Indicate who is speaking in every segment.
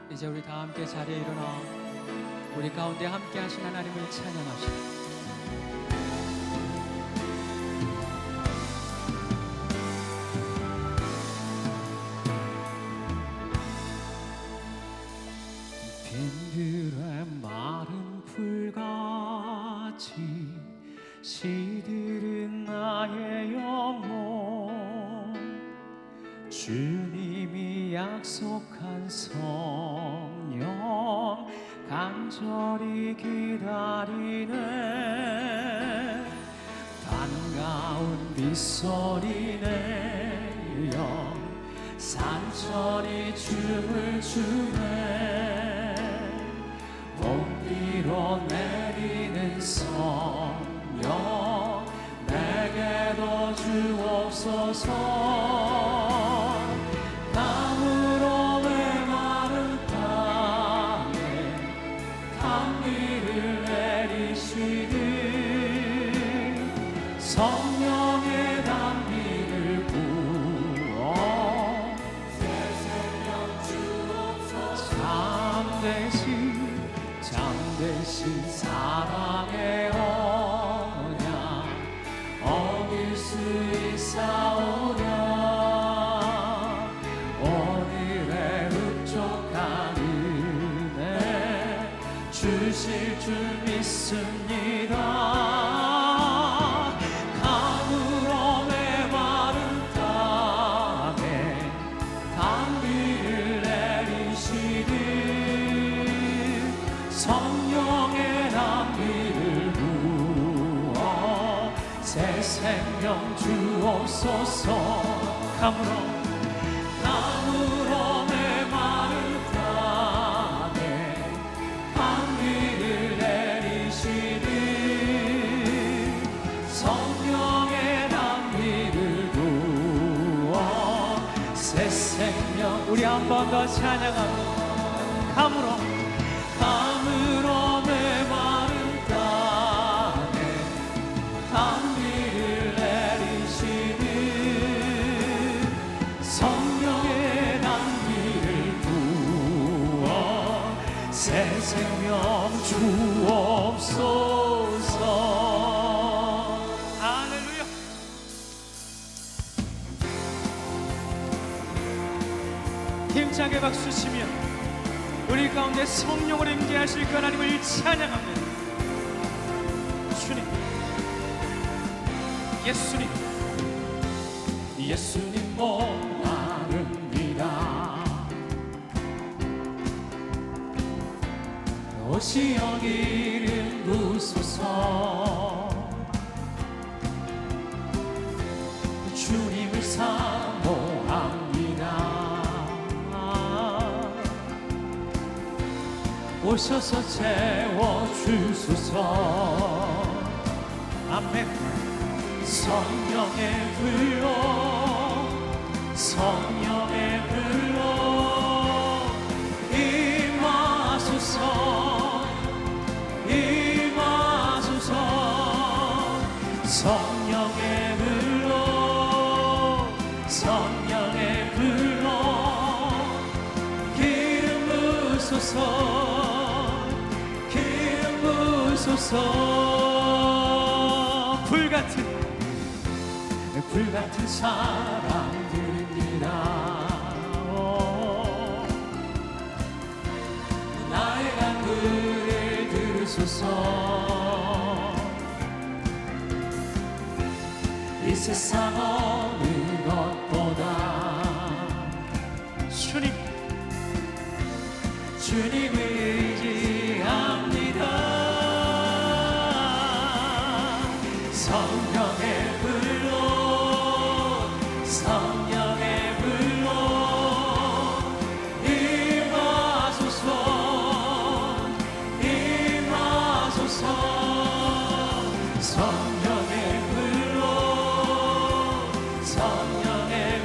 Speaker 1: 이제 우리 다 함께 자리에 일어나 우리 가운데 함께 하신 하나님을 찬양하시고 빈들의 마른 풀같이 시들은 나의 영혼 주님이 약속한 성령 간절히 기다리네 반가운 빗소리 내려 산천이 춤을 추네 봄비로 내리는 성령 내게도 주옵소서 나무로 메마른 땅에 단비를 내리시니 성령의 단비를 부어 새 생명 주옵소서 잠대신 사랑의 언약 어길 수 있사오냐 오늘의 흡족한 은혜 주실 줄 믿습니다 강으로 메마른 땅에 단비를 내리시니 성령의 단비를 부어 새 생명 주옵소서 강으로 메마른 땅에 단비를 내리시니 성령의 단비를 부어 새 생명 우리 한 번 더 찬양하고 감으로 메마른 땅에 단비를 내리시니 성령의 단비를 부어 새 생명 주옵소서 할렐루야 힘차게 박수치며 우리 가운데 성령을 임재하실 그 하나님을 찬양합니다. 주님, 예수님 원하는이다 오시 여기를 부소서 주님을 사모합니다 오셔서 채워주소서 아멘 성령의 불로 임하소서 성령의 불로 기름 부으소서 불같은 사랑들입니다 나의 간구를 들으소서 이 세상 어느 것보다 주님을 의지합니다 성령의 불로 임하소서 성령의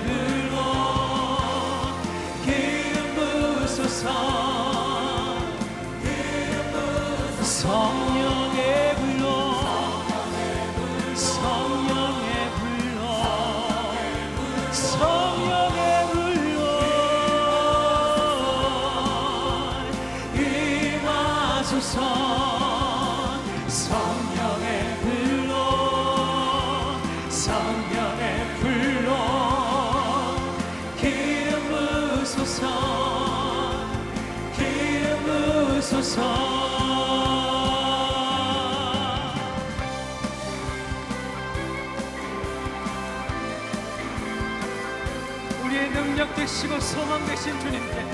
Speaker 1: 불로 기름 부으소서 성령의 불로 성령의 불로 우리의 능력 되시고 소망 되신 주님께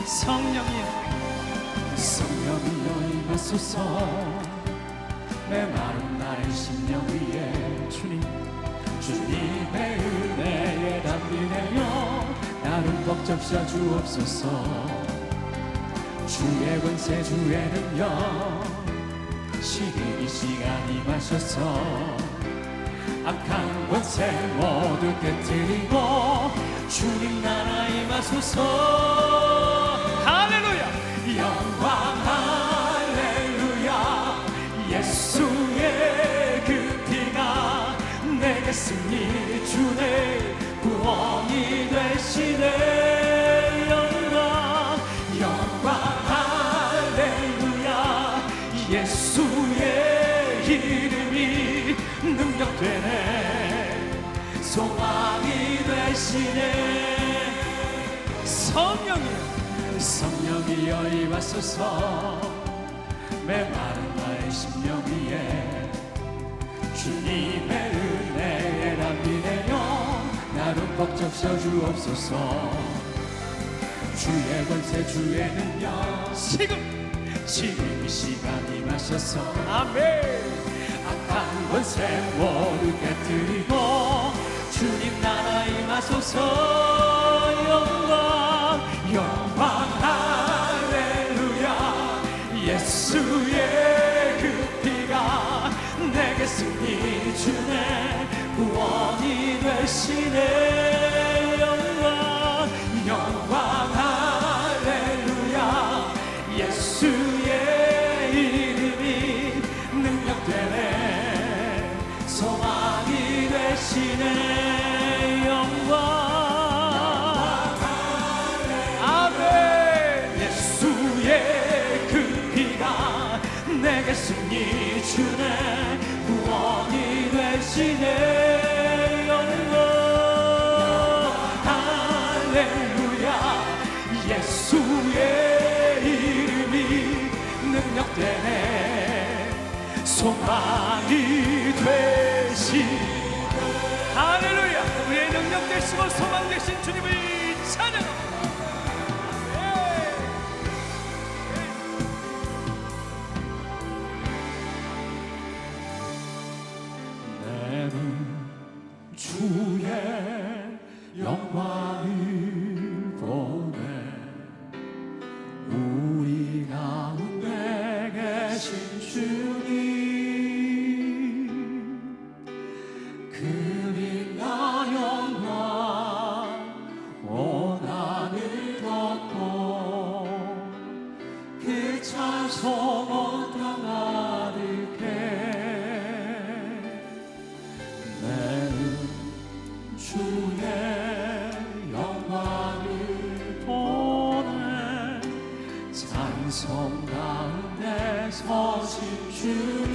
Speaker 1: 성령이여 임하소서 내 마음 나의 심령 위에 주님의 은혜에 담비내어 나를 벅적셔 주옵소서. 주의 권세 주의 능력 지금 이 시간 임하셔서 악한 권세 모두 깨뜨리고 주님 나라 임하소서. 할렐루야 영광 할렐루야 예수의 그 피가 내게 승리 주네 구원이 되시네. 영광 할렐루야 예수의 이름이 능력되네 소망이 되시네. 성령이여 임하소서 메마른 나의 심령 위에 주님의 은혜에 담비내어 나를 벅적셔 주옵소서. 주의 권세 주의 능력 지금 이 시간 임하셔서 아멘. 악한 권세 모두 깨뜨리고 주님 나라 임하소서. 영광 할렐루야 예수의 그 피가 내게 승리 주네 구원이 되시네. 영광 할렐루야 예수의 이름이 능력되네 소망이 되시네. 영광 아멘. 예수의 그 피가 내게 승리 주네 구원이 되시네. 영광 할렐루야 예수의 이름이 능력되네 소망이 되시네. 할렐루야 우리의 능력 되시고 소망 되신 주님을 찬양합니다. 주의 영광을 보내 우리 가운데 계신 주님 그 빛나 영광 온 하늘 덮고 그 찬송 온 땅 가득해 주의 영광을 보내 찬송 가운데 서신 주님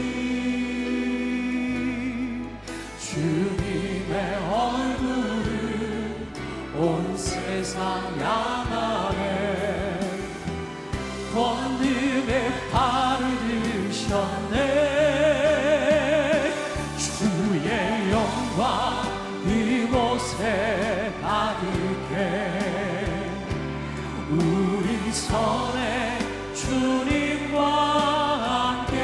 Speaker 1: 주님의 얼굴을 온 세상 향하네 권능의 발을 드셨네 주의 영광 이곳에 가득해 우리 선에 주님과 함께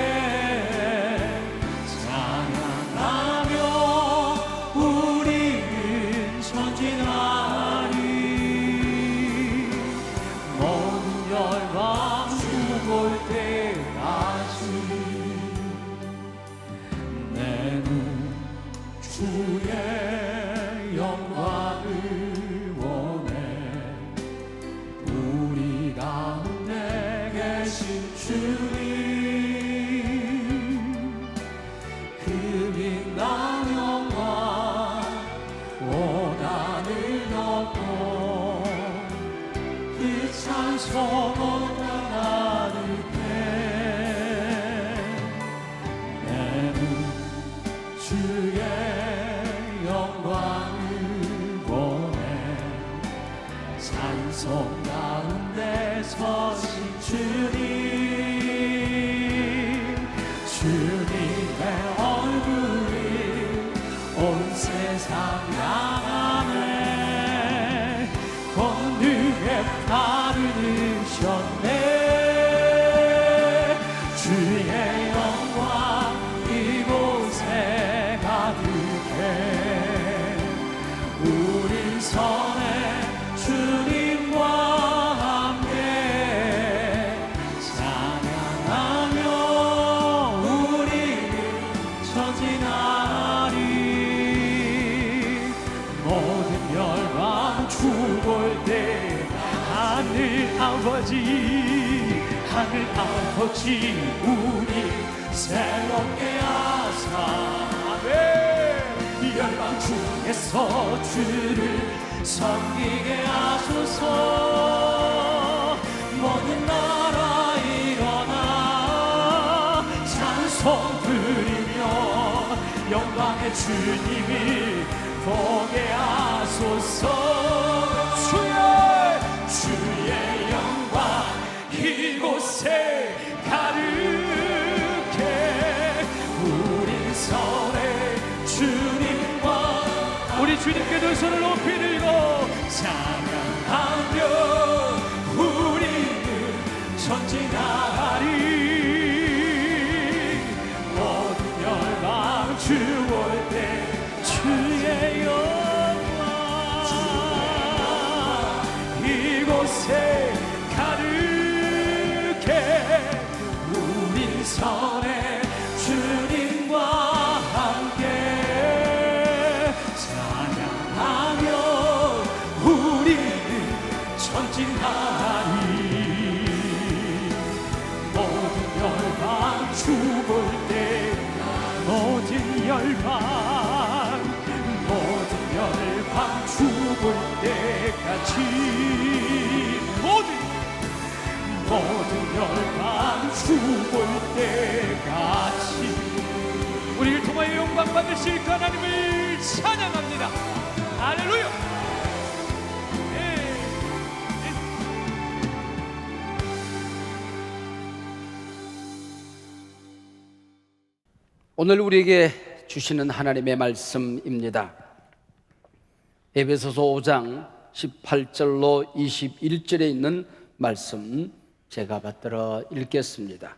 Speaker 1: 찬양하며 우리는 전진하리 모든 열방 죽을 때까지 내 눈 주의 영광을 원해 우리 가운데 계신 주님 그 빛난 영광 온 하늘 덮고 그 찬송 온 땅 가득해 내 눈 주의 영광을 보내 찬송 가운데 서신 주님 주님의 얼굴이 온 온 세상 향하네 권능의 팔을 드셨네 주의 영광 이곳에 가득해 우리 선에 주님과 함께 찬양하며 우리는 전진하리 모든 열방 죽을 때 하늘 아버지 우리 새롭게 하사 열방 중에서 주를 섬기게 하소서 모든 나라 일어나 찬송 드리며 영광의 주님을 보게 하소서 주의 영광 이곳에 가득해 우리 선에 주님과 우리 주님께 두 손을 높이 들고 찬양하며 우리는 전진하리 모든 열방 주 올 때 주의 영광 이곳에 가득해 우리 선에 주님과 함께 찬양하며 우리는 전진하리 모든 열방 죽을 때 모든 열방 죽을 때까지 모든 열방 죽을 때까지 우리를 통하여 영광 받으실 그 하나님을 찬양합니다. 할렐루야.
Speaker 2: 오늘 우리에게 주시는 하나님의 말씀입니다. 에베소서 5장 18절로 21절에 있는 말씀 제가 받들어 읽겠습니다.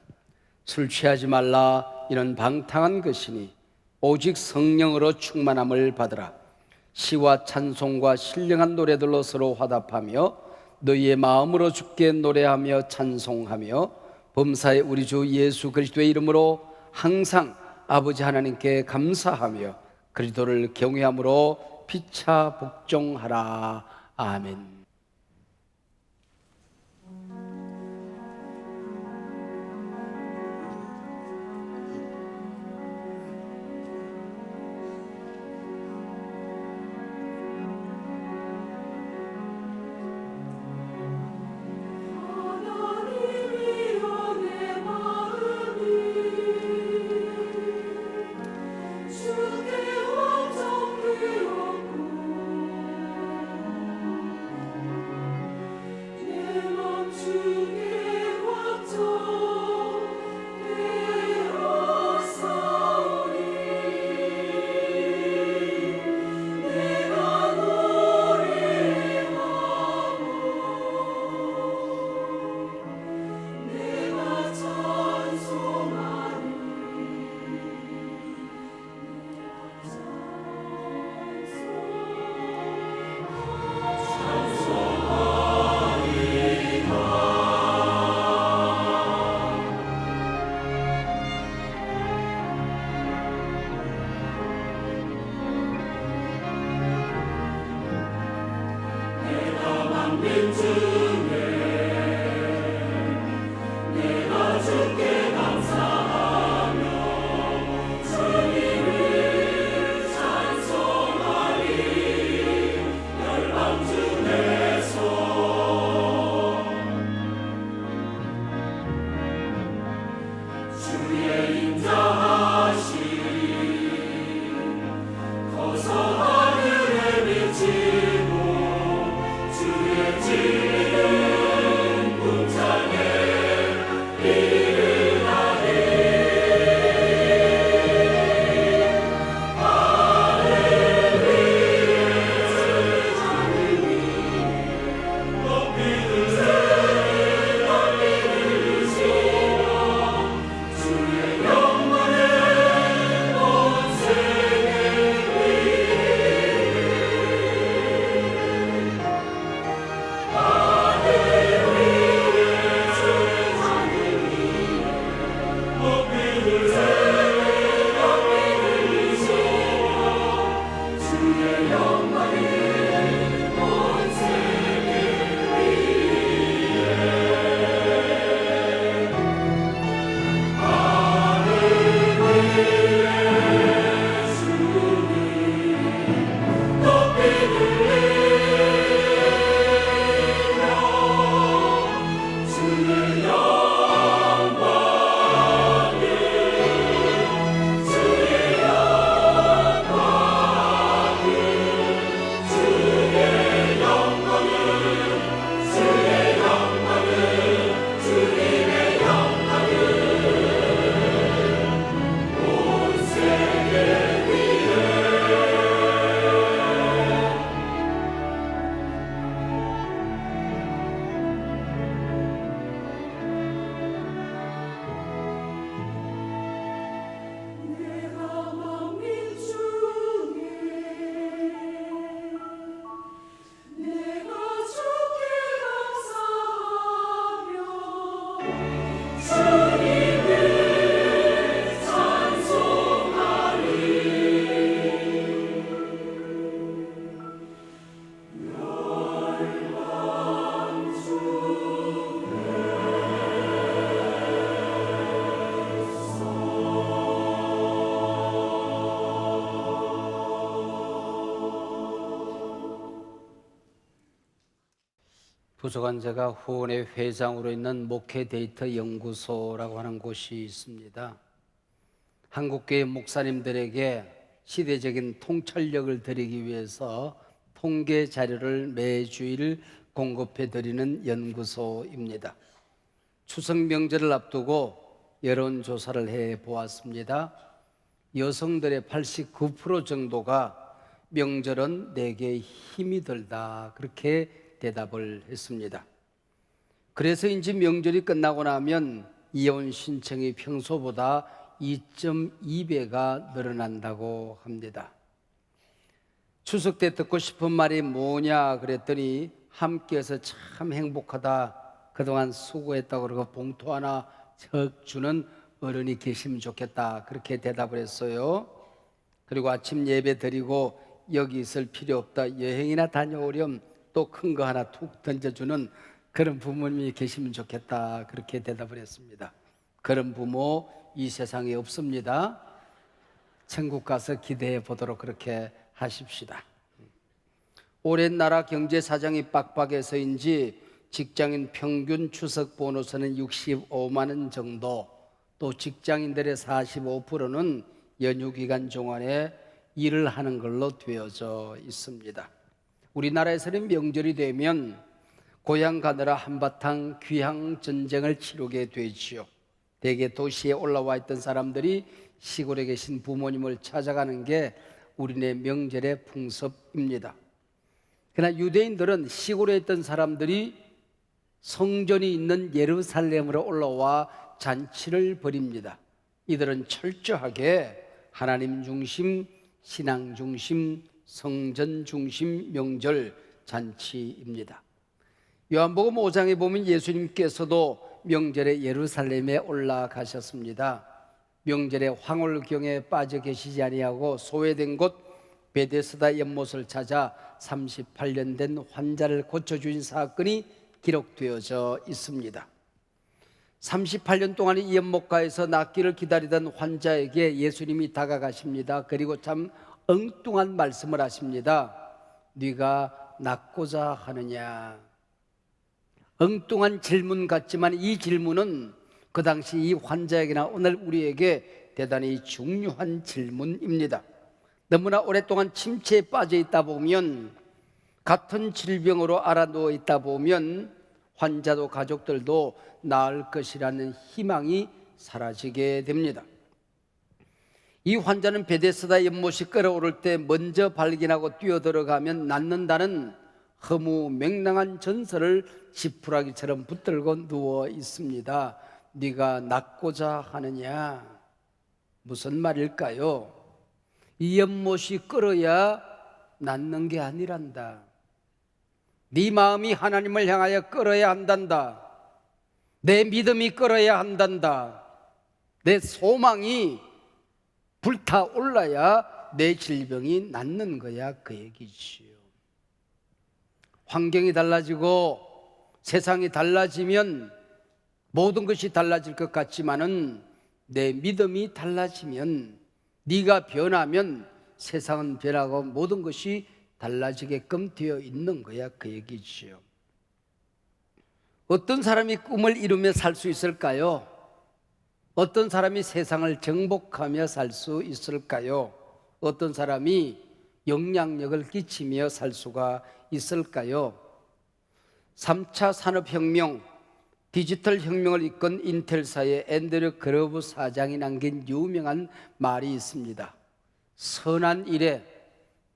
Speaker 2: 술 취하지 말라 이는 방탕한 것이니 오직 성령으로 충만함을 받으라. 시와 찬송과 신령한 노래들로 서로 화답하며 너희의 마음으로 주께 노래하며 찬송하며 범사의 우리 주 예수 그리스도의 이름으로 항상 아버지 하나님께 감사하며 그리스도를 경외함으로 피차 복종하라. 아멘. 부소간제가 후원의 회장으로 있는 목회 데이터 연구소라고 하는 곳이 있습니다. 한국교회 목사님들에게 시대적인 통찰력을 드리기 위해서 통계 자료를 매주일 공급해 드리는 연구소입니다. 추석 명절을 앞두고 여론조사를 해 보았습니다. 여성들의 89% 정도가 명절은 내게 힘이 들다, 그렇게 대답을 했습니다. 그래서인지 명절이 끝나고 나면 이혼 신청이 평소보다 2.2배가 늘어난다고 합니다. 추석 때 듣고 싶은 말이 뭐냐 그랬더니 함께해서 참 행복하다, 그동안 수고했다고 그러고 봉투 하나 적 주는 어른이 계시면 좋겠다, 그렇게 대답을 했어요. 그리고 아침 예배 드리고 여기 있을 필요 없다, 여행이나 다녀오렴, 또 큰 거 하나 툭 던져주는 그런 부모님이 계시면 좋겠다, 그렇게 대답을 했습니다. 그런 부모 이 세상에 없습니다. 천국 가서 기대해 보도록 그렇게 하십시다. 올해 나라 경제 사정이 빡빡해서인지 직장인 평균 추석 보너스는 65만 원 정도, 또 직장인들의 45%는 연휴 기간 동안에 일을 하는 걸로 되어져 있습니다. 우리나라에서는 명절이 되면 고향 가느라 한바탕 귀향 전쟁을 치르게 되지요. 대개 도시에 올라와 있던 사람들이 시골에 계신 부모님을 찾아가는 게 우리네 명절의 풍습입니다. 그러나 유대인들은 시골에 있던 사람들이 성전이 있는 예루살렘으로 올라와 잔치를 벌입니다. 이들은 철저하게 하나님 중심, 신앙 중심, 성전 중심 명절 잔치입니다. 요한복음 5장에 보면 예수님께서도 명절에 예루살렘에 올라가셨습니다. 명절에 황홀경에 빠져 계시지 아니하고 소외된 곳 베데스다 연못을 찾아 38년 된 환자를 고쳐주신 사건이 기록되어져 있습니다. 38년 동안 이 연못가에서 낫기를 기다리던 환자에게 예수님이 다가가십니다. 그리고 참 엉뚱한 말씀을 하십니다. 네가 낫고자 하느냐. 엉뚱한 질문 같지만 이 질문은 그 당시 이 환자에게나 오늘 우리에게 대단히 중요한 질문입니다. 너무나 오랫동안 침체에 빠져 있다 보면, 같은 질병으로 알아누워 있다 보면 환자도 가족들도 나을 것이라는 희망이 사라지게 됩니다. 이 환자는 베데스다 연못이 끓어오를 때 먼저 발견하고 뛰어들어가면 낫는다는 허무맹랑한 전설을 지푸라기처럼 붙들고 누워 있습니다. 네가 낫고자 하느냐? 무슨 말일까요? 이 연못이 끓어야 낫는 게 아니란다. 네 마음이 하나님을 향하여 끓어야 한단다. 내 믿음이 끓어야 한단다. 내 소망이 불타올라야 내 질병이 낫는 거야, 그 얘기지요. 환경이 달라지고 세상이 달라지면 모든 것이 달라질 것 같지만은 내 믿음이 달라지면, 네가 변하면 세상은 변하고 모든 것이 달라지게끔 되어 있는 거야, 그 얘기지요. 어떤 사람이 꿈을 이루며 살 수 있을까요? 어떤 사람이 세상을 정복하며 살 수 있을까요? 어떤 사람이 영향력을 끼치며 살 수가 있을까요? 3차 산업혁명, 디지털 혁명을 이끈 인텔사의 앤드류 그로브 사장이 남긴 유명한 말이 있습니다. 선한 일에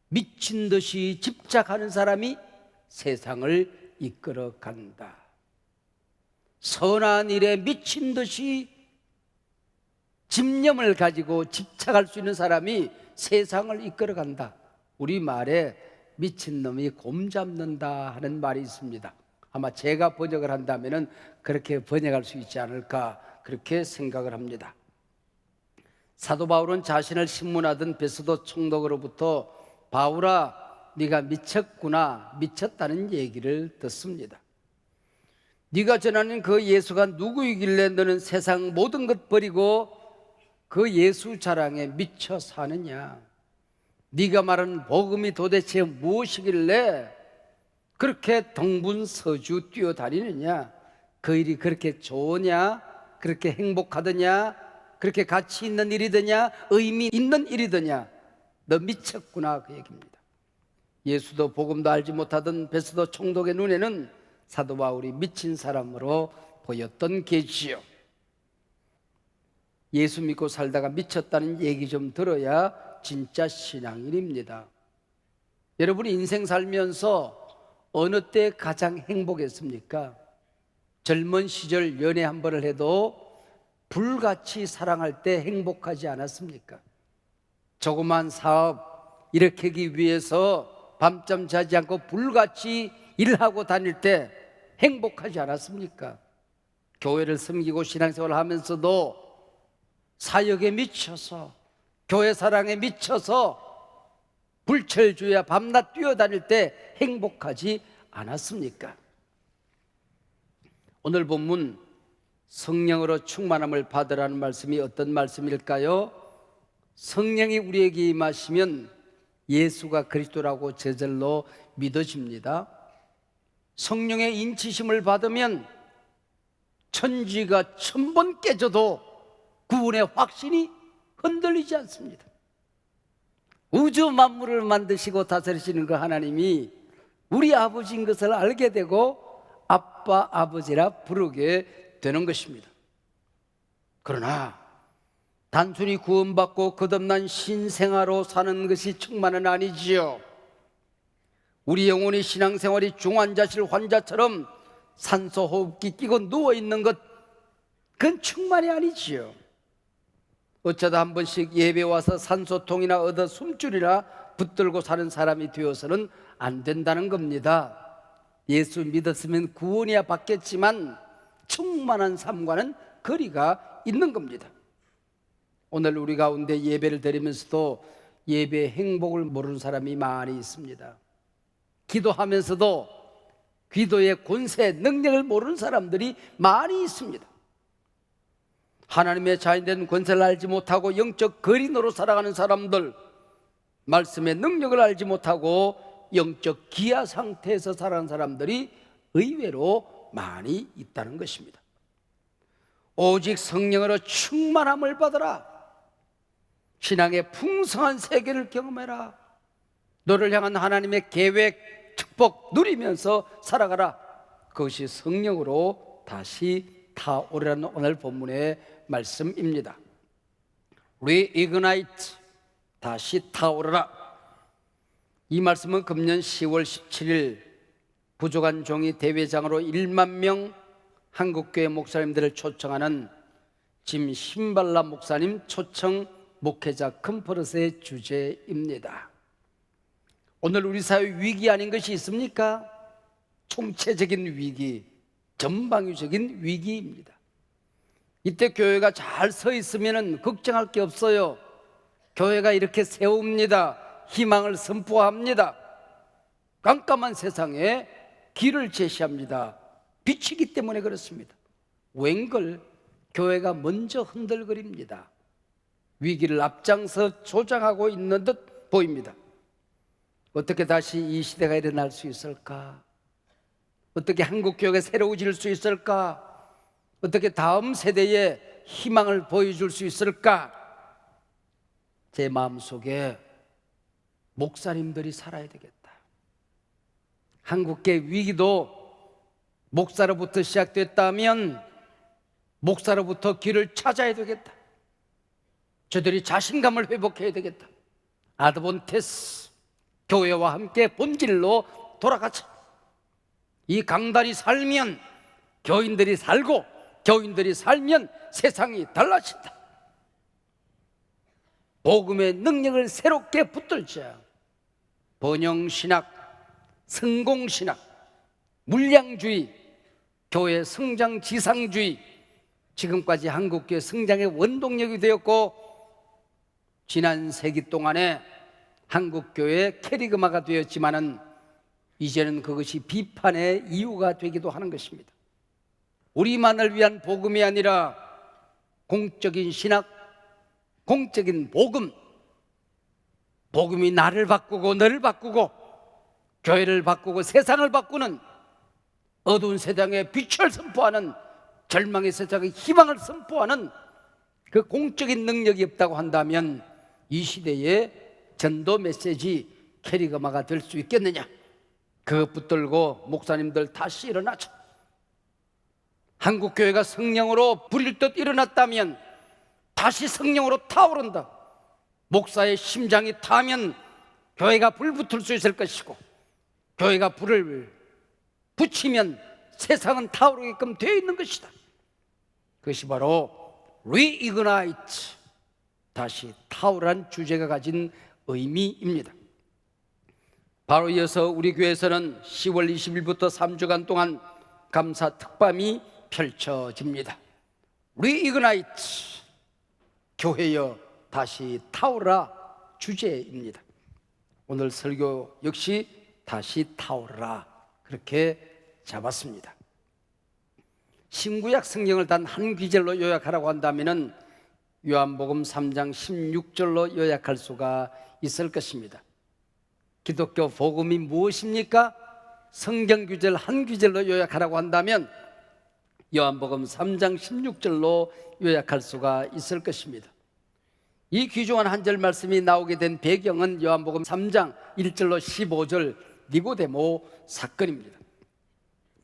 Speaker 2: 미친 듯이 집착하는 사람이 세상을 이끌어간다. 선한 일에 미친 듯이 집념을 가지고 집착할 수 있는 사람이 세상을 이끌어간다. 우리말에 미친놈이 곰 잡는다 하는 말이 있습니다. 아마 제가 번역을 한다면 그렇게 번역할 수 있지 않을까, 그렇게 생각을 합니다. 사도 바울은 자신을 신문하던 베스도 총독으로부터 바울아, 네가 미쳤구나, 미쳤다는 얘기를 듣습니다. 네가 전하는 그 예수가 누구이길래 너는 세상 모든 것 버리고 그 예수 자랑에 미쳐 사느냐? 네가 말하는 복음이 도대체 무엇이길래 그렇게 동분서주 뛰어다니느냐? 그 일이 그렇게 좋으냐? 그렇게 행복하더냐? 그렇게 가치 있는 일이더냐? 의미 있는 일이더냐? 너 미쳤구나, 그 얘기입니다. 예수도 복음도 알지 못하던 베스도 총독의 눈에는 사도 바울이 미친 사람으로 보였던 게지요. 예수 믿고 살다가 미쳤다는 얘기 좀 들어야 진짜 신앙인입니다. 여러분이 인생 살면서 어느 때 가장 행복했습니까? 젊은 시절 연애 한 번을 해도 불같이 사랑할 때 행복하지 않았습니까? 조그만 사업 일으키기 위해서 밤잠 자지 않고 불같이 일하고 다닐 때 행복하지 않았습니까? 교회를 섬기고 신앙생활을 하면서도 사역에 미쳐서, 교회 사랑에 미쳐서 불철주야 밤낮 뛰어다닐 때 행복하지 않았습니까? 오늘 본문 성령으로 충만함을 받으라는 말씀이 어떤 말씀일까요? 성령이 우리에게 임하시면 예수가 그리스도라고 저절로 믿어집니다. 성령의 인치심을 받으면 천지가 1000번 깨져도 구원의 확신이 흔들리지 않습니다. 우주 만물을 만드시고 다스리시는 그 하나님이 우리 아버지인 것을 알게 되고 아빠, 아버지라 부르게 되는 것입니다. 그러나 단순히 구원받고 거듭난 신생아로 사는 것이 충만은 아니지요. 우리 영혼이 신앙생활이 중환자실 환자처럼 산소호흡기 끼고 누워있는 것, 그건 충만이 아니지요. 어쩌다 한 번씩 예배 와서 산소통이나 얻어 숨줄이나 붙들고 사는 사람이 되어서는 안 된다는 겁니다. 예수 믿었으면 구원이야 받겠지만 충만한 삶과는 거리가 있는 겁니다. 오늘 우리 가운데 예배를 드리면서도 예배의 행복을 모르는 사람이 많이 있습니다. 기도하면서도 기도의 권세, 능력을 모르는 사람들이 많이 있습니다. 하나님의 자인된 권세를 알지 못하고 영적 거린으로 살아가는 사람들, 말씀의 능력을 알지 못하고 영적 기아 상태에서 살아가는 사람들이 의외로 많이 있다는 것입니다. 오직 성령으로 충만함을 받아라. 신앙의 풍성한 세계를 경험해라. 너를 향한 하나님의 계획, 축복 누리면서 살아가라. 그것이 성령으로 다시 타오르라는 오늘 본문의 말씀입니다. Reignite, 다시 타오르라. 이 말씀은 금년 10월 17일 부족한 종이 대회장으로 1만 명 한국교회 목사님들을 초청하는 짐 신발라 목사님 초청 목회자 컨퍼런스의 주제입니다. 오늘 우리 사회 위기 아닌 것이 있습니까? 총체적인 위기, 전방위적인 위기입니다. 이때 교회가 잘 서 있으면 걱정할 게 없어요. 교회가 이렇게 세웁니다. 희망을 선포합니다. 깜깜한 세상에 길을 제시합니다. 빛이기 때문에 그렇습니다. 웬걸 교회가 먼저 흔들거립니다. 위기를 앞장서 조장하고 있는 듯 보입니다. 어떻게 다시 이 시대가 일어날 수 있을까? 어떻게 한국교회가 새로워질 수 있을까? 어떻게 다음 세대에 희망을 보여줄 수 있을까? 제 마음속에 목사님들이 살아야 되겠다. 한국교회 위기도 목사로부터 시작됐다면 목사로부터 길을 찾아야 되겠다. 저들이 자신감을 회복해야 되겠다. 아드본티스 교회와 함께 본질로 돌아가자. 이 강단이 살면 교인들이 살고 교인들이 살면 세상이 달라진다. 복음의 능력을 새롭게 붙들자. 번영신학, 성공신학, 물량주의, 교회 성장지상주의, 지금까지 한국교회 성장의 원동력이 되었고 지난 세기 동안에 한국교회 캐리그마가 되었지만은 이제는 그것이 비판의 이유가 되기도 하는 것입니다. 우리만을 위한 복음이 아니라 공적인 신학, 공적인 복음, 복음이 나를 바꾸고 너를 바꾸고 교회를 바꾸고 세상을 바꾸는, 어두운 세상에 빛을 선포하는, 절망의 세상에 희망을 선포하는 그 공적인 능력이 없다고 한다면 이 시대의 전도 메시지 캐리거마가 될 수 있겠느냐? 그것 붙들고 목사님들 다시 일어나죠. 한국교회가 성령으로 부릴 듯 일어났다면 다시 성령으로 타오른다. 목사의 심장이 타면 교회가 불붙을 수 있을 것이고, 교회가 불을 붙이면 세상은 타오르게끔 되어 있는 것이다. 그것이 바로 Reignite, 다시 타오르는 주제가 가진 의미입니다. 바로 이어서 우리 교회에서는 10월 20일부터 3주간 동안 감사 특밤이 펼쳐집니다. Reignite, 교회여 다시 타오르라 주제입니다. 오늘 설교 역시 다시 타오르라 그렇게 잡았습니다. 신구약 성경을 단 한 귀절로 요약하라고 한다면 요한복음 3장 16절로 요약할 수가 있을 것입니다. 기독교 복음이 무엇입니까? 성경 귀절 한 귀절로 요약하라고 한다면 요한복음 3장 16절로 요약할 수가 있을 것입니다. 이 귀중한 한 절 말씀이 나오게 된 배경은 요한복음 3장 1절로 15절 니고데모 사건입니다.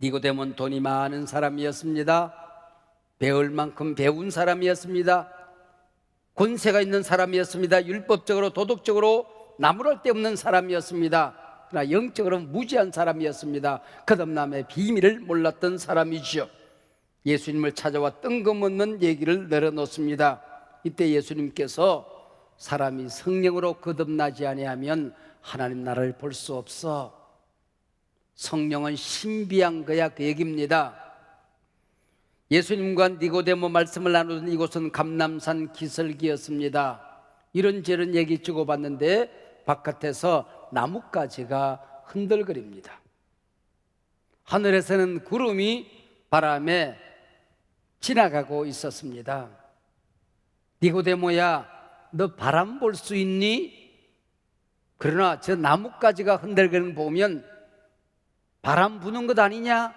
Speaker 2: 니고데모는 돈이 많은 사람이었습니다. 배울 만큼 배운 사람이었습니다. 권세가 있는 사람이었습니다. 율법적으로 도덕적으로 나무랄 데 없는 사람이었습니다. 그러나 영적으로 무지한 사람이었습니다. 거듭남의 비밀을 몰랐던 사람이지요. 예수님을 찾아와 뜬금없는 얘기를 내려놓습니다. 이때 예수님께서 사람이 성령으로 거듭나지 아니하면 하나님 나라를 볼 수 없어. 성령은 신비한 거야, 그 얘기입니다. 예수님과 니고데모 말씀을 나누던 이곳은 감람산 기슭이었습니다. 이런저런 얘기 주고받는데 바깥에서 나뭇가지가 흔들거립니다. 하늘에서는 구름이 바람에 지나가고 있었습니다. 니고데모야, 너 바람 볼 수 있니? 그러나 저 나뭇가지가 흔들거리는 거 보면 바람 부는 것 아니냐?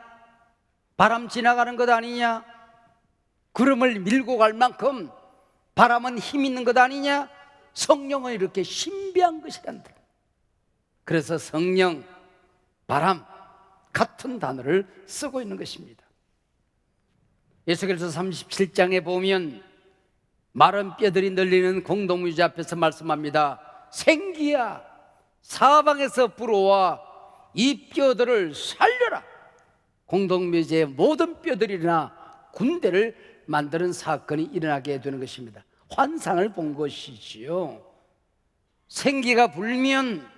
Speaker 2: 바람 지나가는 것 아니냐? 구름을 밀고 갈 만큼 바람은 힘 있는 것 아니냐? 성령은 이렇게 신비한 것이란다. 그래서 성령, 바람 같은 단어를 쓰고 있는 것입니다. 에스겔서 37장에 보면 마른 뼈들이 널리는 공동묘지 앞에서 말씀합니다. 생기야, 사방에서 불어와 이 뼈들을 살려라. 공동묘지의 모든 뼈들이나 군대를 만드는 사건이 일어나게 되는 것입니다. 환상을 본 것이지요. 생기가 불면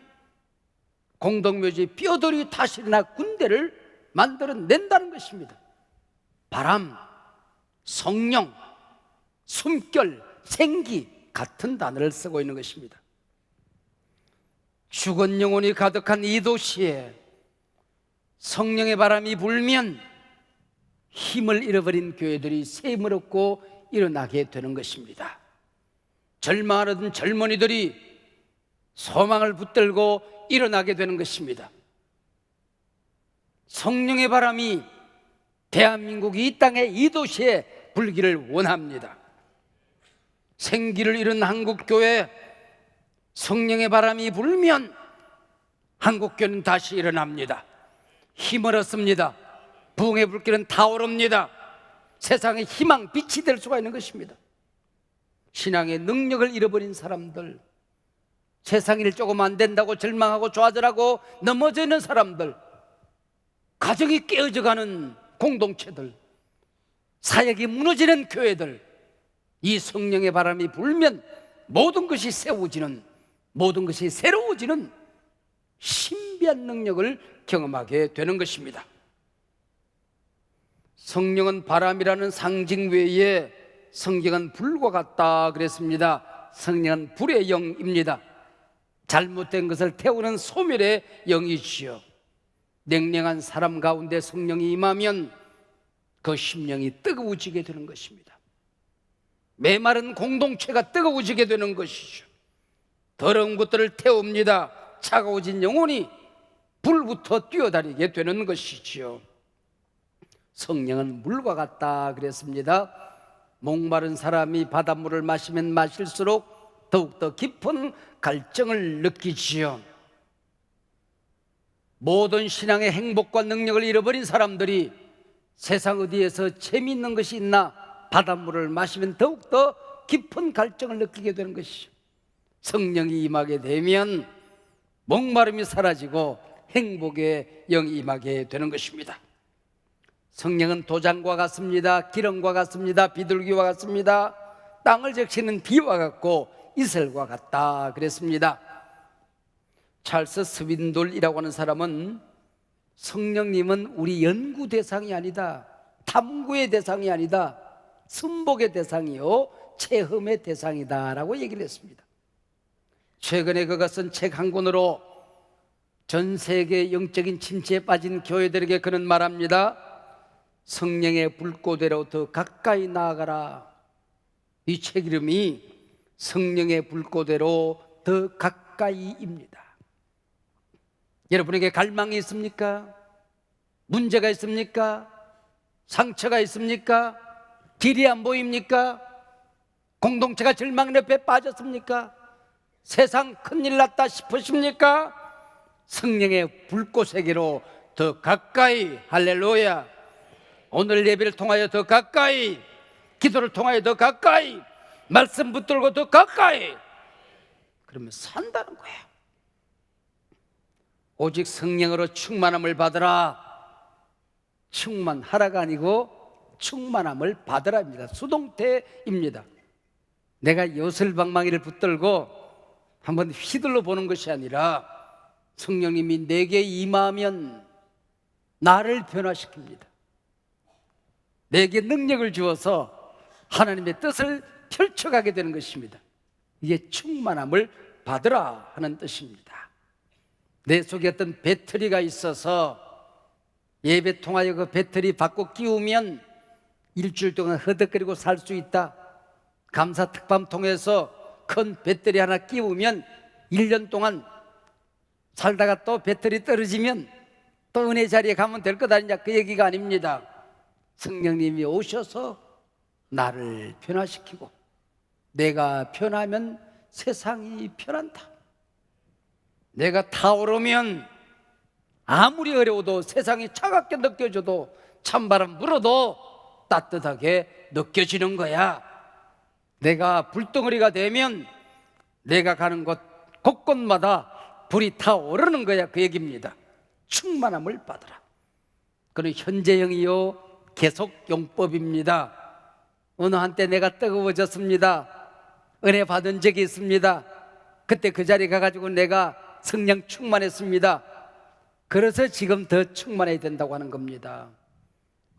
Speaker 2: 공동묘지 뼈들이 다시 일어나 군대를 만들어낸다는 것입니다. 바람, 성령, 숨결, 생기 같은 단어를 쓰고 있는 것입니다. 죽은 영혼이 가득한 이 도시에 성령의 바람이 불면 힘을 잃어버린 교회들이 셈을 얻고 일어나게 되는 것입니다. 절망하는 젊은이들이 소망을 붙들고 일어나게 되는 것입니다. 성령의 바람이 대한민국이 이 땅에 이 도시에 불기를 원합니다. 생기를 잃은 한국교회, 성령의 바람이 불면 한국교회는 다시 일어납니다. 힘을 얻습니다. 부흥의 불길은 타오릅니다. 세상의 희망, 빛이 될 수가 있는 것입니다. 신앙의 능력을 잃어버린 사람들, 세상 일 조금 안 된다고 절망하고 좌절하고 넘어져 있는 사람들, 가정이 깨어져가는 공동체들, 사역이 무너지는 교회들, 이 성령의 바람이 불면 모든 것이 세워지는, 모든 것이 새로워지는 신비한 능력을 경험하게 되는 것입니다. 성령은 바람이라는 상징 외에 성경은 불과 같다 그랬습니다. 성령은 불의 영입니다. 잘못된 것을 태우는 소멸의 영이지요. 냉랭한 사람 가운데 성령이 임하면 그 심령이 뜨거워지게 되는 것입니다. 메마른 공동체가 뜨거워지게 되는 것이죠. 더러운 것들을 태웁니다. 차가워진 영혼이 불부터 뛰어다니게 되는 것이지요. 성령은 물과 같다 그랬습니다. 목마른 사람이 바닷물을 마시면 마실수록 더욱더 깊은 갈증을 느끼지요. 모든 신앙의 행복과 능력을 잃어버린 사람들이 세상 어디에서 재미있는 것이 있나 바닷물을 마시면 더욱더 깊은 갈증을 느끼게 되는 것이죠. 성령이 임하게 되면 목마름이 사라지고 행복의 영이 임하게 되는 것입니다. 성령은 도장과 같습니다. 기름과 같습니다. 비둘기와 같습니다. 땅을 적시는 비와 같고 이슬과 같다 그랬습니다. 찰스 스윈돌이라고 하는 사람은 성령님은 우리 연구 대상이 아니다, 탐구의 대상이 아니다, 순복의 대상이요 체험의 대상이다 라고 얘기를 했습니다. 최근에 그가 쓴 책 한 권으로 전 세계 영적인 침체에 빠진 교회들에게 그는 말합니다. 성령의 불꽃대로 더 가까이 나아가라. 이 책 이름이 성령의 불꽃대로 더 가까이입니다. 여러분에게 갈망이 있습니까? 문제가 있습니까? 상처가 있습니까? 길이 안 보입니까? 공동체가 절망 늪에 빠졌습니까? 세상 큰일 났다 싶으십니까? 성령의 불꽃에게로 더 가까이, 할렐루야. 오늘 예배를 통하여 더 가까이, 기도를 통하여 더 가까이, 말씀 붙들고 더 가까이, 그러면 산다는 거예요. 오직 성령으로 충만함을 받으라. 충만하라가 아니고 충만함을 받으라입니다. 수동태입니다. 내가 요술방망이를 붙들고 한번 휘둘러 보는 것이 아니라 성령님이 내게 임하면 나를 변화시킵니다. 내게 능력을 주어서 하나님의 뜻을 펼쳐가게 되는 것입니다. 이게 충만함을 받으라 하는 뜻입니다. 내 속에 어떤 배터리가 있어서 예배 통하여 그 배터리 받고 끼우면 일주일 동안 허덕거리고 살 수 있다. 감사 특밤 통해서 큰 배터리 하나 끼우면 1년 동안 살다가 또 배터리 떨어지면 또 은혜 자리에 가면 될 것 아니냐, 그 얘기가 아닙니다. 성령님이 오셔서 나를 변화시키고 내가 변하면 세상이 변한다. 내가 타오르면 아무리 어려워도 세상이 차갑게 느껴져도 찬바람 불어도 따뜻하게 느껴지는 거야. 내가 불덩어리가 되면 내가 가는 곳 곳곳마다 불이 타오르는 거야, 그 얘기입니다. 충만함을 받으라. 그는 현재형이요 계속용법입니다. 어느 한때 내가 뜨거워졌습니다. 은혜 받은 적이 있습니다. 그때 그 자리에 가가지고 내가 성령 충만했습니다. 그래서 지금 더 충만해야 된다고 하는 겁니다.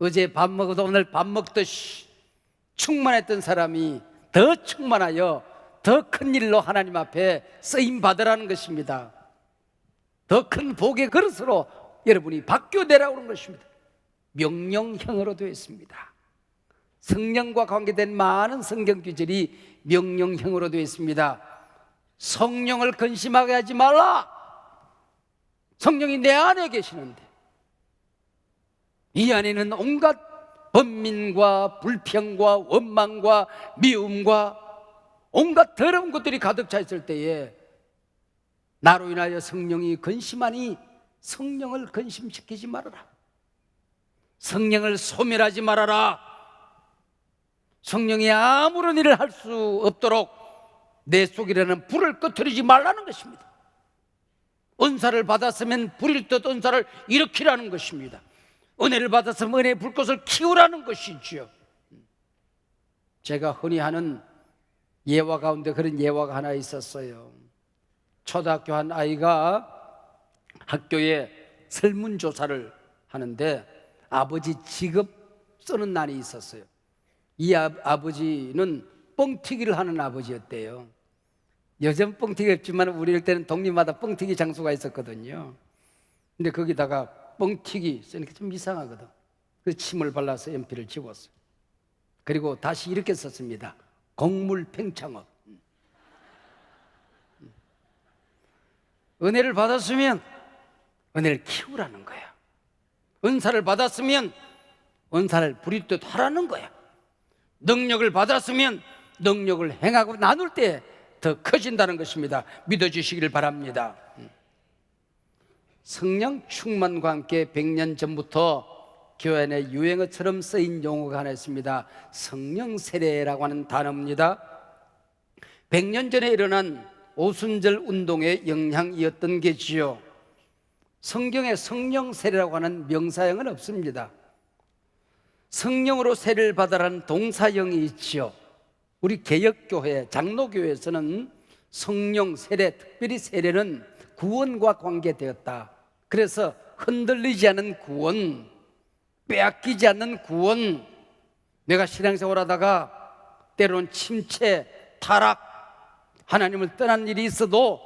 Speaker 2: 어제 밥 먹어도 오늘 밥 먹듯이 충만했던 사람이 더 충만하여 더 큰 일로 하나님 앞에 쓰임 받으라는 것입니다. 더 큰 복의 그릇으로 여러분이 바뀌어내라고 하는 것입니다. 명령형으로 되어 있습니다. 성령과 관계된 많은 성경 구절이 명령형으로 되어 있습니다. 성령을 근심하게 하지 말라. 성령이 내 안에 계시는데 이 안에는 온갖 번민과 불평과 원망과 미움과 온갖 더러운 것들이 가득 차 있을 때에 나로 인하여 성령이 근심하니 성령을 근심시키지 말아라. 성령을 소멸하지 말아라. 성령이 아무런 일을 할 수 없도록 내 속이라는 불을 꺼뜨리지 말라는 것입니다. 은사를 받았으면 불일 듯 은사를 일으키라는 것입니다. 은혜를 받았으면 은혜의 불꽃을 키우라는 것이지요. 제가 흔히 하는 예화 가운데 그런 예화가 하나 있었어요. 초등학교 한 아이가 학교에 설문조사를 하는데 아버지 직업 쓰는 날이 있었어요. 이 아버지는 뻥튀기를 하는 아버지였대요. 요즘 뻥튀기 없지만 우리 때는 동네마다 뻥튀기 장소가 있었거든요. 근데 거기다가 뻥튀기 쓰니까 좀 이상하거든. 그래서 침을 발라서 연필을 지웠어요. 그리고 다시 이렇게 썼습니다. 곡물 팽창업. 은혜를 받았으면 은혜를 키우라는 거야. 은사를 받았으면 은사를 부릴 듯 하라는 거야. 능력을 받았으면 능력을 행하고 나눌 때 더 커진다는 것입니다. 믿어주시기를 바랍니다. 성령 충만과 함께 100년 전부터 교회 안에 유행어처럼 쓰인 용어가 하나 있습니다. 성령 세례라고 하는 단어입니다. 100년 전에 일어난 오순절 운동의 영향이었던 게지요. 성경에 성령 세례라고 하는 명사형은 없습니다. 성령으로 세례를 받아라는 동사형이 있지요. 우리 개혁교회, 장로교회에서는 성령 세례, 특별히 세례는 구원과 관계되었다. 그래서 흔들리지 않는 구원, 빼앗기지 않는 구원, 내가 신앙생활 하다가 때로는 침체, 타락, 하나님을 떠난 일이 있어도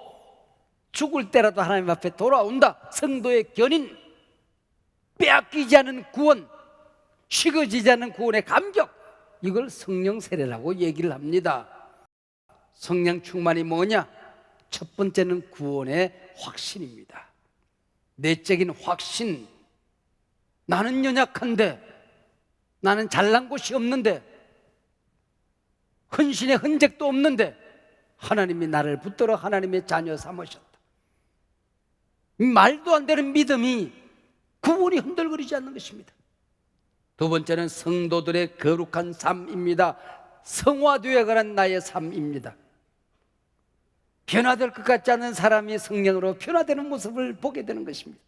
Speaker 2: 죽을 때라도 하나님 앞에 돌아온다. 성도의 견인, 빼앗기지 않은 구원, 식어지지 않는 구원의 감격, 이걸 성령 세례라고 얘기를 합니다. 성령 충만이 뭐냐? 첫 번째는 구원의 확신입니다. 내적인 확신. 나는 연약한데, 나는 잘난 곳이 없는데, 헌신의 흔적도 없는데 하나님이 나를 붙들어 하나님의 자녀 삼으셨다. 말도 안 되는 믿음이 구원이 흔들거리지 않는 것입니다. 두 번째는 성도들의 거룩한 삶입니다. 성화되어 가는 나의 삶입니다. 변화될 것 같지 않은 사람이 성령으로 변화되는 모습을 보게 되는 것입니다.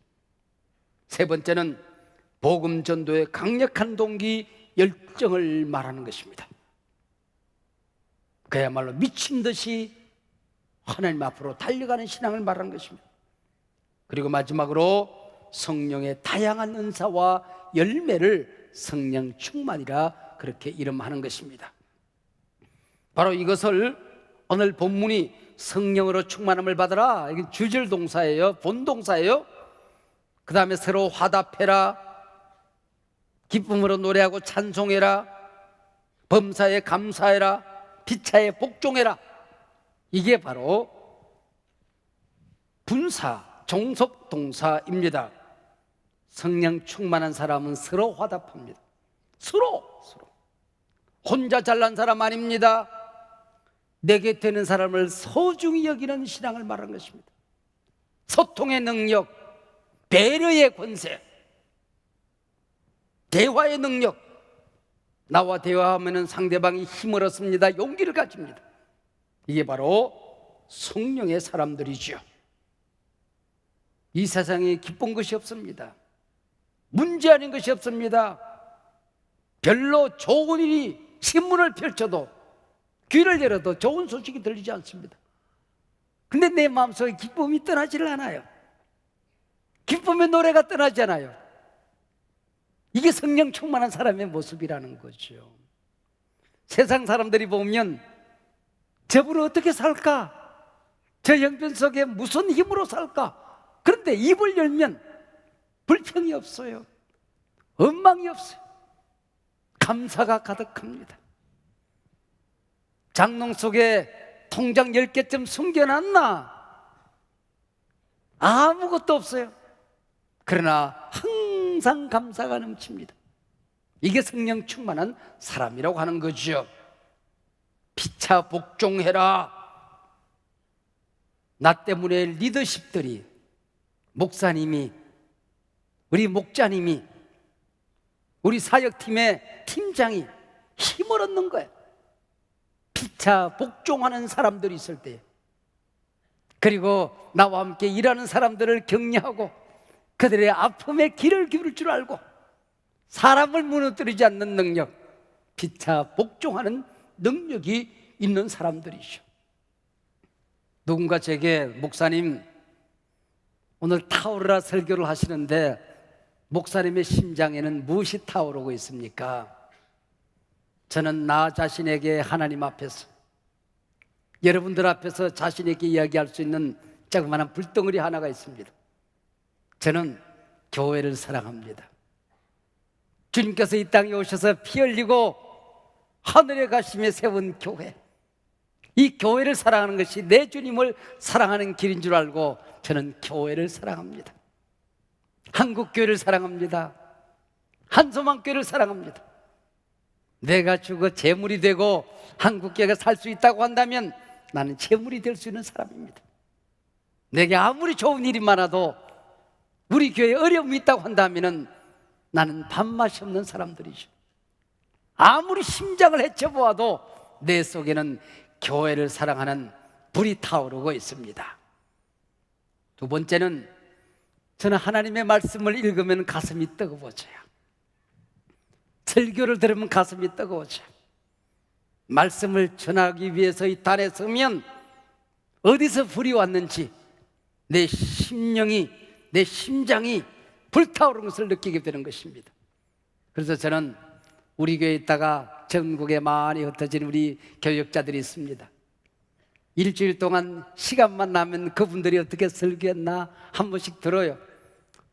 Speaker 2: 세 번째는 복음 전도의 강력한 동기, 열정을 말하는 것입니다. 그야말로 미친 듯이 하나님 앞으로 달려가는 신앙을 말하는 것입니다. 그리고 마지막으로 성령의 다양한 은사와 열매를 성령 충만이라 그렇게 이름하는 것입니다. 바로 이것을 오늘 본문이 성령으로 충만함을 받아라, 이게 주절 동사예요. 본동사예요. 그 다음에 서로 화답해라, 기쁨으로 노래하고 찬송해라, 범사에 감사해라, 피차에 복종해라. 이게 바로 분사, 종속 동사입니다. 성령 충만한 사람은 서로 화답합니다. 서로. 혼자 잘난 사람 아닙니다. 내 곁에 있는 사람을 소중히 여기는 신앙을 말하는 것입니다. 소통의 능력, 배려의 권세, 대화의 능력. 나와 대화하면 상대방이 힘을 얻습니다. 용기를 가집니다. 이게 바로 성령의 사람들이죠. 이 세상에 기쁜 것이 없습니다. 문제 아닌 것이 없습니다. 별로 좋은 일이 신문을 펼쳐도, 귀를 열어도 좋은 소식이 들리지 않습니다. 근데 내 마음속에 기쁨이 떠나지를 않아요. 기쁨의 노래가 떠나지 않아요. 이게 성령 충만한 사람의 모습이라는 거죠. 세상 사람들이 보면 저분은 어떻게 살까? 저 형편 속에 무슨 힘으로 살까? 그런데 입을 열면 불평이 없어요. 원망이 없어요. 감사가 가득합니다. 장롱 속에 통장 10개쯤 숨겨놨나? 아무것도 없어요. 그러나 항상 감사가 넘칩니다. 이게 성령 충만한 사람이라고 하는 거죠. 피차 복종해라. 나 때문에 리더십들이, 목사님이, 우리 목자님이, 우리 사역팀의 팀장이 힘을 얻는 거예요. 피차 복종하는 사람들이 있을 때, 그리고 나와 함께 일하는 사람들을 격려하고 그들의 아픔에 귀를 기울일 줄 알고 사람을 무너뜨리지 않는 능력, 피차 복종하는 능력이 있는 사람들이죠. 누군가 제게, 목사님 오늘 타오르라 설교를 하시는데 목사님의 심장에는 무엇이 타오르고 있습니까? 저는 나 자신에게 하나님 앞에서, 여러분들 앞에서 자신에게 이야기할 수 있는 조그마한 불덩어리 하나가 있습니다. 저는 교회를 사랑합니다. 주님께서 이 땅에 오셔서 피 흘리고 하늘에 가시며 세운 교회, 이 교회를 사랑하는 것이 내 주님을 사랑하는 길인 줄 알고 저는 교회를 사랑합니다. 한국교회를 사랑합니다. 한소망교회를 사랑합니다. 내가 죽어 재물이 되고 한국교회가 살 수 있다고 한다면 나는 재물이 될 수 있는 사람입니다. 내게 아무리 좋은 일이 많아도 우리 교회에 어려움이 있다고 한다면 나는 밥맛이 없는 사람들이죠. 아무리 심장을 헤쳐보아도 내 속에는 교회를 사랑하는 불이 타오르고 있습니다. 두 번째는 저는 하나님의 말씀을 읽으면 가슴이 뜨거워져요. 설교를 들으면 가슴이 뜨거워져요. 말씀을 전하기 위해서 이 단에 서면 어디서 불이 왔는지 내 심령이, 내 심장이 불타오르는 것을 느끼게 되는 것입니다. 그래서 저는 우리 교회에 있다가 전국에 많이 흩어진 우리 교역자들이 있습니다. 일주일 동안 시간만 나면 그분들이 어떻게 설교했나 한 번씩 들어요.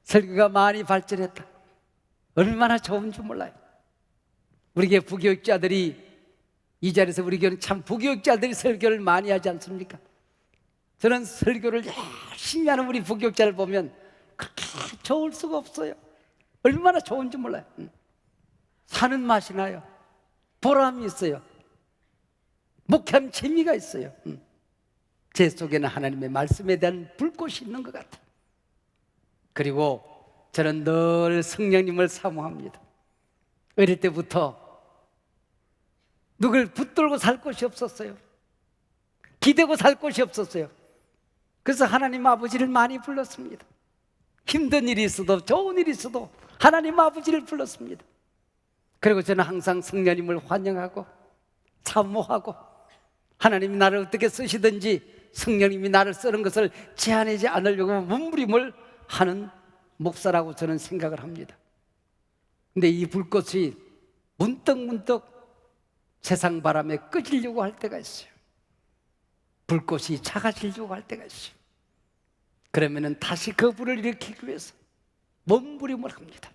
Speaker 2: 설교가 많이 발전했다. 얼마나 좋은지 몰라요. 우리 교회 부교육자들이 이 자리에서 우리 교회는 참 부교육자들이 설교를 많이 하지 않습니까? 저는 설교를 열심히 하는 우리 부교육자를 보면 그렇게 좋을 수가 없어요. 얼마나 좋은지 몰라요. 사는 맛이 나요. 보람이 있어요. 목회하는 재미가 있어요. 제 속에는 하나님의 말씀에 대한 불꽃이 있는 것 같아요. 그리고 저는 늘 성령님을 사모합니다. 어릴 때부터 누굴 붙들고 살 곳이 없었어요. 기대고 살 곳이 없었어요. 그래서 하나님 아버지를 많이 불렀습니다. 힘든 일이 있어도 좋은 일이 있어도 하나님 아버지를 불렀습니다. 그리고 저는 항상 성령님을 환영하고 사모하고 하나님이 나를 어떻게 쓰시든지 성령님이 나를 쓰는 것을 제한하지 않으려고 몸부림을 하는 목사라고 저는 생각을 합니다. 근데 이 불꽃이 문득문득 세상 바람에 꺼지려고 할 때가 있어요. 불꽃이 작아지려고 할 때가 있어요. 그러면은 다시 그 불을 일으키기 위해서 몸부림을 합니다.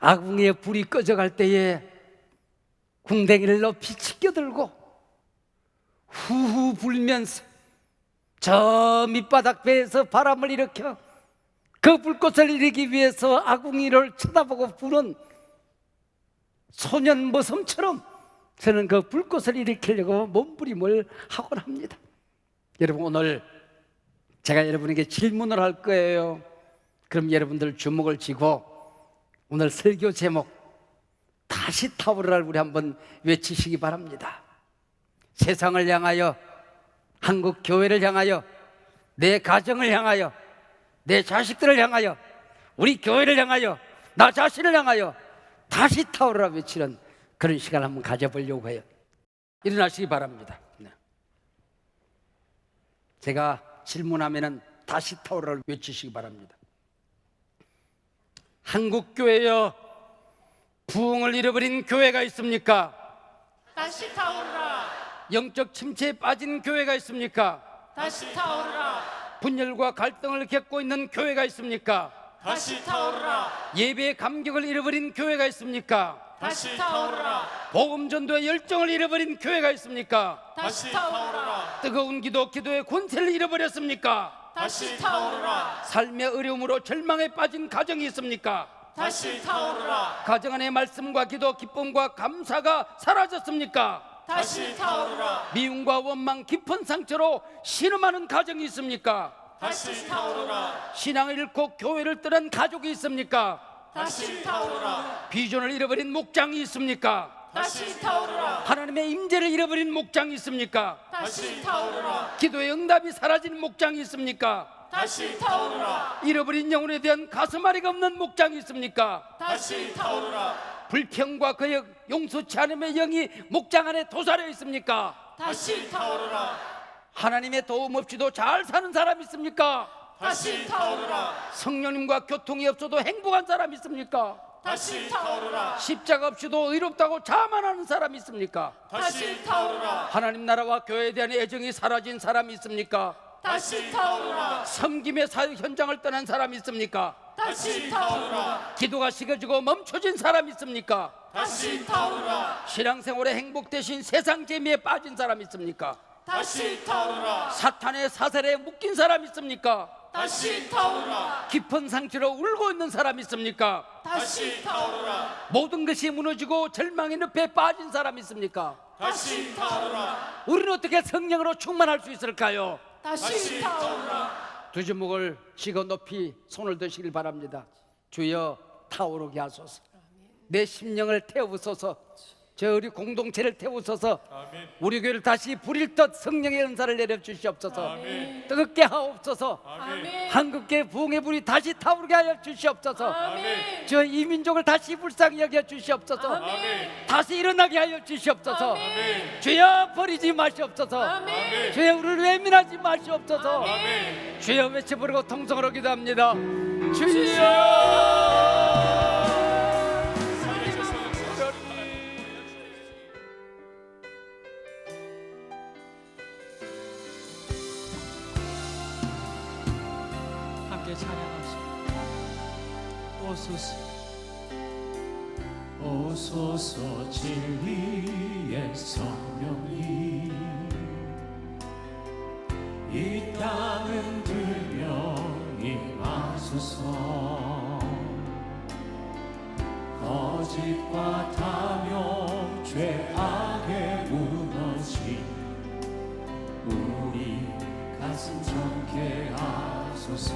Speaker 2: 아궁이의 불이 꺼져갈 때에 궁뎅이를 높이 치켜들고 후후 불면서 저 밑바닥 배에서 바람을 일으켜 그 불꽃을 일으키기 위해서 아궁이를 쳐다보고 부는 소년 모섬처럼 저는 그 불꽃을 일으키려고 몸부림을 하곤 합니다. 여러분, 오늘 제가 여러분에게 질문을 할 거예요. 그럼 여러분들 주목을 쥐고 오늘 설교 제목 다시 타오르라를 우리 한번 외치시기 바랍니다. 세상을 향하여, 한국 교회를 향하여, 내 가정을 향하여, 내 자식들을 향하여, 우리 교회를 향하여, 나 자신을 향하여 다시 타오르라 외치는 그런 시간을 한번 가져보려고 해요. 일어나시기 바랍니다. 제가 질문하면은 다시 타오르라를 외치시기 바랍니다. 한국 교회여, 부흥을 잃어버린 교회가 있습니까?
Speaker 3: 다시 타오르라.
Speaker 2: 영적 침체에 빠진 교회가 있습니까?
Speaker 3: 다시 타오르라.
Speaker 2: 분열과 갈등을 겪고 있는 교회가 있습니까?
Speaker 3: 다시 타오르라.
Speaker 2: 예배의 감격을 잃어버린 교회가 있습니까?
Speaker 3: 다시 타오르라.
Speaker 2: 복음 전도의 열정을 잃어버린 교회가 있습니까?
Speaker 3: 다시 타오르라.
Speaker 2: 뜨거운 기도의 권세를 잃어버렸습니까?
Speaker 3: 다시 타오르라.
Speaker 2: 삶의 어려움으로 절망에 빠진 가정이 있습니까?
Speaker 3: 다시 타오르라.
Speaker 2: 가정 안의 말씀과 기도, 기쁨과 감사가 사라졌습니까?
Speaker 3: 다시 타오르라.
Speaker 2: 미움과 원망, 깊은 상처로 신음하는 가정이 있습니까?
Speaker 3: 다시 타오르라.
Speaker 2: 신앙을 잃고 교회를 떠난 가족이 있습니까?
Speaker 3: 다시 타오르라.
Speaker 2: 비전을 잃어버린 목장이 있습니까?
Speaker 3: 다시 타오르라.
Speaker 2: 하나님의 임재를 잃어버린 목장이 있습니까?
Speaker 3: 다시 타오르라.
Speaker 2: 기도의 응답이 사라진 목장이 있습니까?
Speaker 3: 다시 타오르라.
Speaker 2: 잃어버린 영혼에 대한 가슴앓이가 없는 목장이 있습니까?
Speaker 3: 다시 타오르라.
Speaker 2: 불평과 거역, 용서치 않음의 영이 목장 안에 도사려 있습니까?
Speaker 3: 다시 타오르라.
Speaker 2: 하나님의 도움 없이도 잘 사는 사람 있습니까?
Speaker 3: 다시 타오르라.
Speaker 2: 성령님과 교통이 없어도 행복한 사람 있습니까?
Speaker 3: 다시 타오르라.
Speaker 2: 십자가 없이도 의롭다고 자만하는 사람 있습니까?
Speaker 3: 다시 타오르라.
Speaker 2: 하나님 나라와 교회에 대한 애정이 사라진 사람이 있습니까?
Speaker 3: 다시 타오르라.
Speaker 2: 섬김의 사역 현장을 떠난 사람이 있습니까?
Speaker 3: 다시 타오르라.
Speaker 2: 기도가 식어지고 멈춰진 사람이 있습니까?
Speaker 3: 다시 타오르라.
Speaker 2: 신앙생활의 행복 대신 세상 재미에 빠진 사람이 있습니까?
Speaker 3: 다시 타오르라.
Speaker 2: 사탄의 사슬에 묶인 사람이 있습니까?
Speaker 3: 다시 타오르라.
Speaker 2: 깊은 상처로 울고 있는 사람 있습니까?
Speaker 3: 다시 타오르라.
Speaker 2: 모든 것이 무너지고 절망의 늪에 빠진 사람 있습니까?
Speaker 3: 다시 타오르라.
Speaker 2: 우리는 어떻게 성령으로 충만할 수 있을까요?
Speaker 3: 다시 타오르라.
Speaker 2: 두 주먹을 쥐고 높이 손을 드시길 바랍니다. 주여 타오르게 하소서. 내 심령을 태우소서. 저 우리 공동체를 태우소서.
Speaker 3: 아멘.
Speaker 2: 우리 교회를 다시 부릴듯 성령의 은사를 내려주시옵소서.
Speaker 3: 아멘.
Speaker 2: 뜨겁게 하옵소서.
Speaker 3: 아멘.
Speaker 2: 한국계 부흥의 불이 다시 타오르게 하여 주시옵소서.
Speaker 3: 아멘.
Speaker 2: 저 이 민족을 다시 불쌍히 여겨 주시옵소서.
Speaker 3: 아멘.
Speaker 2: 다시 일어나게 하여 주시옵소서.
Speaker 3: 아멘.
Speaker 2: 주여 버리지 마시옵소서.
Speaker 3: 아멘.
Speaker 2: 주여 우리를 외면하지 마시옵소서.
Speaker 3: 아멘.
Speaker 2: 주여 외쳐 부르고 통성으로 기도합니다. 주여.
Speaker 1: 함께 찬양하시고 오소서
Speaker 4: 오소서 진리의 성령이 이 땅은 들며 임하소서. 거짓과 탐욕 죄악에 무너진 우리 가슴 정케 하소서.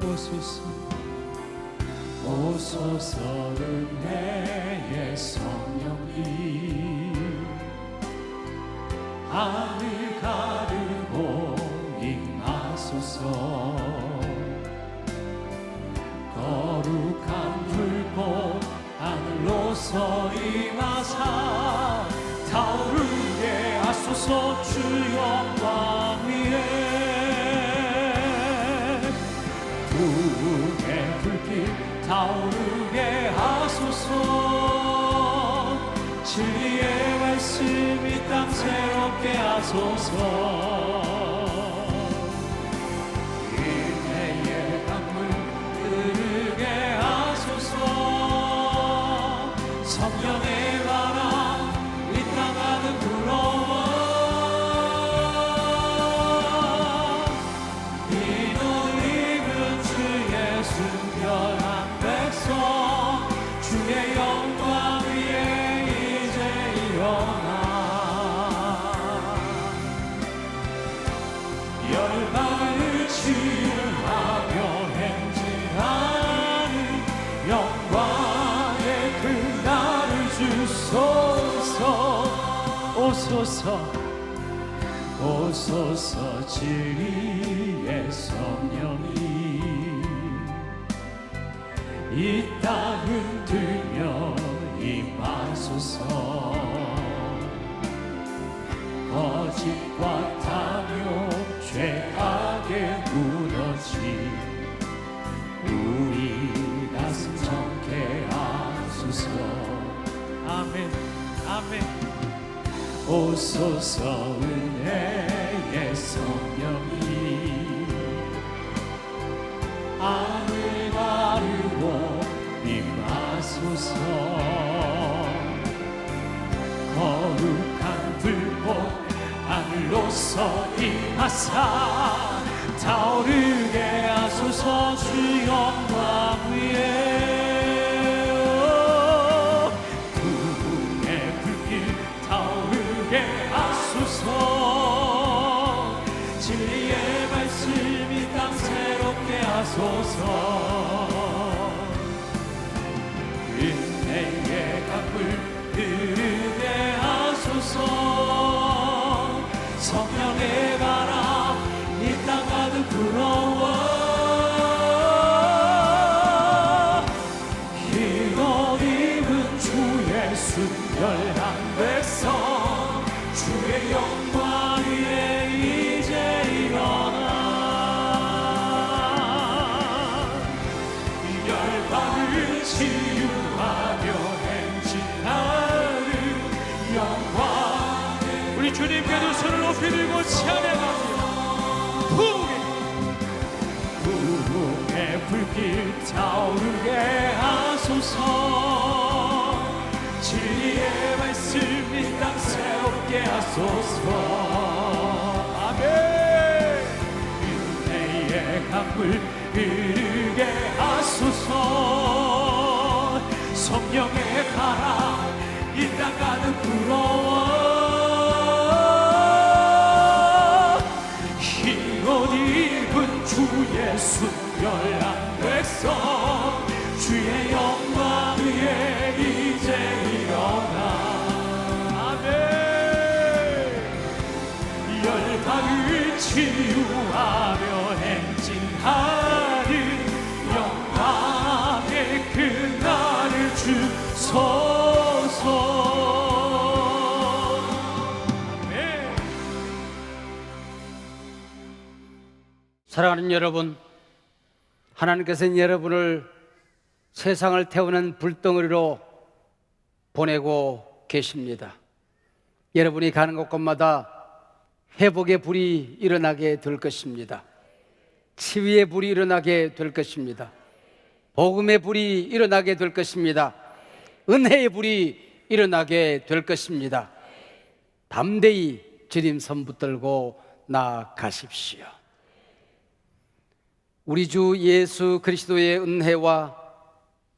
Speaker 1: 오소서
Speaker 4: 오소서 은혜의 성령이 하늘 가르고 임하소서. 거룩한 불꽃 하늘로서 임하사 타오르게 하소서. 주 영광 위에 부흥의 불길 타오르게 하소서. 진리의 말씀 이 땅 새롭게 하소서. 은혜의 강물 흐르게 하소서. 성령의 바람 이 땅 가득 불어와 흰옷 입은 주의 순결한 백성 주의 영광 위에 이제 일어나 열방을 치유하며 행진하는 영광의 그날을 주소서. 오소서 오소서 진리의 성령이 이 땅을 들며 임하소서. 거짓과 탐욕 죄악에 무너진 우리 가슴 정케 하소서. 아멘 아멘. 오소서 은혜의 성령이 하늘 가르고 임하소서. 거룩한 불꽃 하늘로서 임하사 타오르게 하소서. 주 영광 위에 부흥의 불길 타오르게 하소서. 진리의 말씀 이 땅 새롭게 하소서. 은혜의 강물 흐르게 하소서. 성령의 바람 이 땅 가득 불어와 흰옷 입은 주의 순결한 백성 주의 영광 위에 이제 일어나 열방을 치유하며 행진하는 영광. 우리 주님께 두 손을 높이 들고 찬양합니다. 부흥의 불길 타오르게 하소서. 진리의 말씀 이 땅 새롭게 하소서. 아멘. 은혜의 강물 흐르게 하소서. 성령의 바람 이 땅 가득 불어와 흰옷 입은 주의 순결한 백성 주의 영광 위에 이제 일어나. 아멘. 열방을 치유하며 행진하는 영광의 그날을 주소서. 아멘.
Speaker 2: 사랑하는 여러분, 하나님께서는 여러분을 세상을 태우는 불덩어리로 보내고 계십니다. 여러분이 가는 곳곳마다 회복의 불이 일어나게 될 것입니다. 치유의 불이 일어나게 될 것입니다. 복음의 불이 일어나게 될 것입니다. 은혜의 불이 일어나게 될 것입니다. 담대히 주님 손 붙들고 나아가십시오. 우리 주 예수 그리스도의 은혜와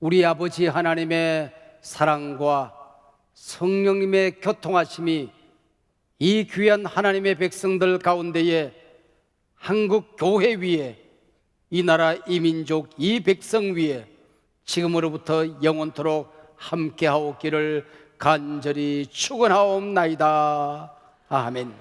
Speaker 2: 우리 아버지 하나님의 사랑과 성령님의 교통하심이 이 귀한 하나님의 백성들 가운데에 한국 교회 위에 이 나라 이 민족 이 백성 위에 지금으로부터 영원토록 함께하옵기를 간절히 축원하옵나이다. 아멘.